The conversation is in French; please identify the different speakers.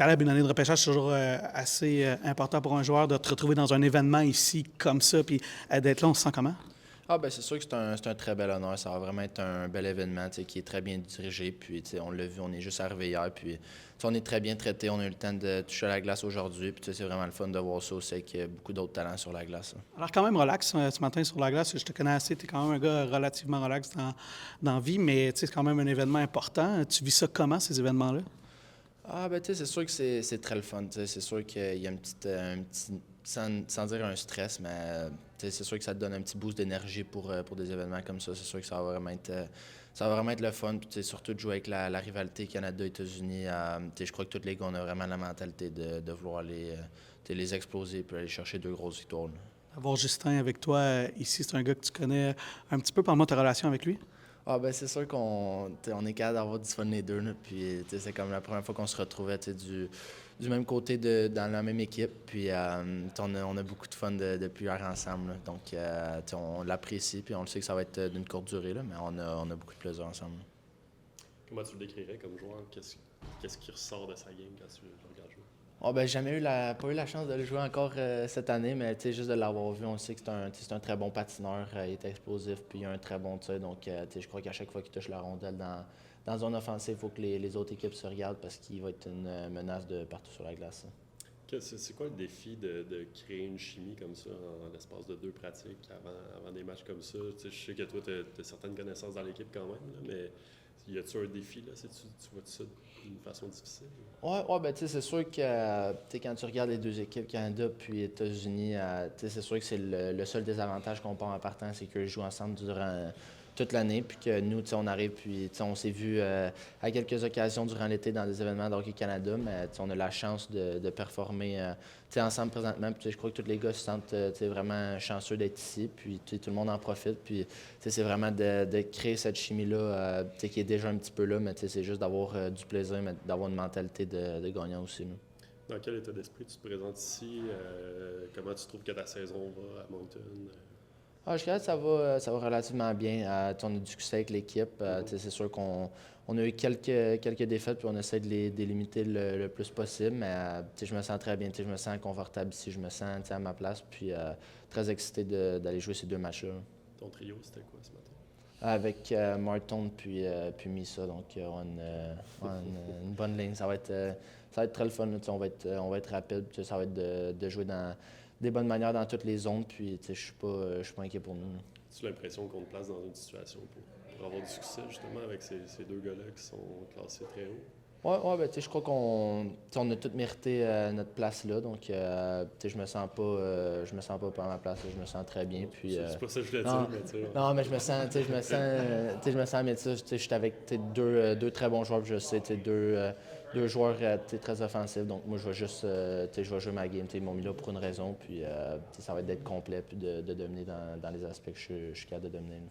Speaker 1: Caleb, une année de repêchage, c'est toujours assez important pour un joueur de te retrouver dans un événement ici comme ça, puis d'être là, on se sent comment?
Speaker 2: Ah ben c'est sûr que c'est un très bel honneur. Ça va vraiment être un bel événement qui est très bien dirigé. Puis on l'a vu, on est juste arrivé hier. Puis on est très bien traité. On a eu le temps de toucher à la glace aujourd'hui. Puis c'est vraiment le fun de voir ça aussi avec beaucoup d'autres talents sur la glace. Là.
Speaker 1: Alors, quand même relax ce matin sur la glace. Je te connais assez, tu es quand même un gars relativement relax dans la vie, mais c'est quand même un événement important. Tu vis ça comment, ces événements-là?
Speaker 2: Ah ben tu sais, c'est sûr que c'est très le fun. C'est sûr qu'il y a un petit sans dire un stress, mais c'est sûr que ça te donne un petit boost d'énergie pour des événements comme ça. C'est sûr que ça va vraiment être le fun. Puis surtout de jouer avec la rivalité Canada-États-Unis. Je crois que tous les gars, on a vraiment la mentalité de vouloir les exploser puis aller chercher 2 grosses victoires. Là.
Speaker 1: Avoir Justin avec toi ici, c'est un gars que tu connais un petit peu. Parle-moi de ta relation avec lui.
Speaker 2: Ah ben c'est sûr qu'on est capable d'avoir du fun les deux. Là, puis c'est comme la première fois qu'on se retrouvait du même côté dans la même équipe. Puis on a beaucoup de fun depuis hier ensemble. Là. Donc on l'apprécie puis on le sait que ça va être d'une courte durée, là, mais on a beaucoup de plaisir ensemble.
Speaker 3: Comment tu le décrirais comme joueur? Qu'est-ce qui ressort de sa game quand tu le regardes jouer?
Speaker 2: Oh, ben, pas eu la chance de le jouer encore cette année, mais juste de l'avoir vu, on sait que c'est un très bon patineur. Il est explosif, puis il a un très bon tir. Donc, je crois qu'à chaque fois qu'il touche la rondelle dans zone offensive, il faut que les autres équipes se regardent parce qu'il va être une menace de partout sur la glace.
Speaker 3: C'est quoi le défi de créer une chimie comme ça en l'espace de 2 pratiques avant des matchs comme ça? Je sais que toi, tu as certaines connaissances dans l'équipe quand même, là, mais y a-tu un défi? Là? Tu vois ça d'une façon difficile?
Speaker 2: Ouais, ben, c'est sûr que quand tu regardes les 2 équipes, Canada puis États-Unis, c'est sûr que c'est le seul désavantage qu'on part en partant, c'est qu'ils jouent ensemble durant toute l'année, puis que nous, on arrive, puis on s'est vu à quelques occasions durant l'été dans des événements d'Hockey Canada, mais on a la chance de performer ensemble présentement. Puis je crois que tous les gars se sentent vraiment chanceux d'être ici, puis tout le monde en profite. Puis c'est vraiment de créer cette chimie-là qui est déjà un petit peu là, mais c'est juste d'avoir du plaisir, mais d'avoir une mentalité de gagnant aussi. Nous.
Speaker 3: Dans quel état d'esprit tu te présentes ici? Comment tu trouves que ta saison va à Moncton?
Speaker 2: Je dirais que ça va relativement bien. On a du succès avec l'équipe. C'est sûr qu'on a eu quelques défaites, puis on essaie de les limiter le plus possible. Mais je me sens très bien. Je me sens confortable ici. Je me sens à ma place. Puis très excité d'aller jouer ces 2 matchs-là.
Speaker 3: Ton trio, c'était quoi ce matin?
Speaker 2: Avec Martin puis Misa. Donc, on a une bonne ligne. Ça va être très le fun. Là, on va être rapide. Ça va être de jouer dans des bonnes manières dans toutes les zones. Puis, je suis pas inquiet pour nous.
Speaker 3: As-tu l'impression qu'on te place dans une situation pour avoir du succès, justement, avec ces 2 gars-là qui sont classés très haut?
Speaker 2: Ouais, ben, je crois qu'on a tous mérité notre place là. Donc, je me sens pas à ma place. Là, je me sens très bien. Puis,
Speaker 3: c'est pas ça que je voulais dire, mais tu sais.
Speaker 2: Non, mais je me sens bien. Je suis avec deux très bons joueurs. Puis je sais, deux joueurs très offensifs. Donc, moi, je vais juste je vais jouer ma game. Ils m'ont mis là pour une raison. Puis, ça va être d'être complet puis de dominer dans les aspects que je suis capable de dominer. Là.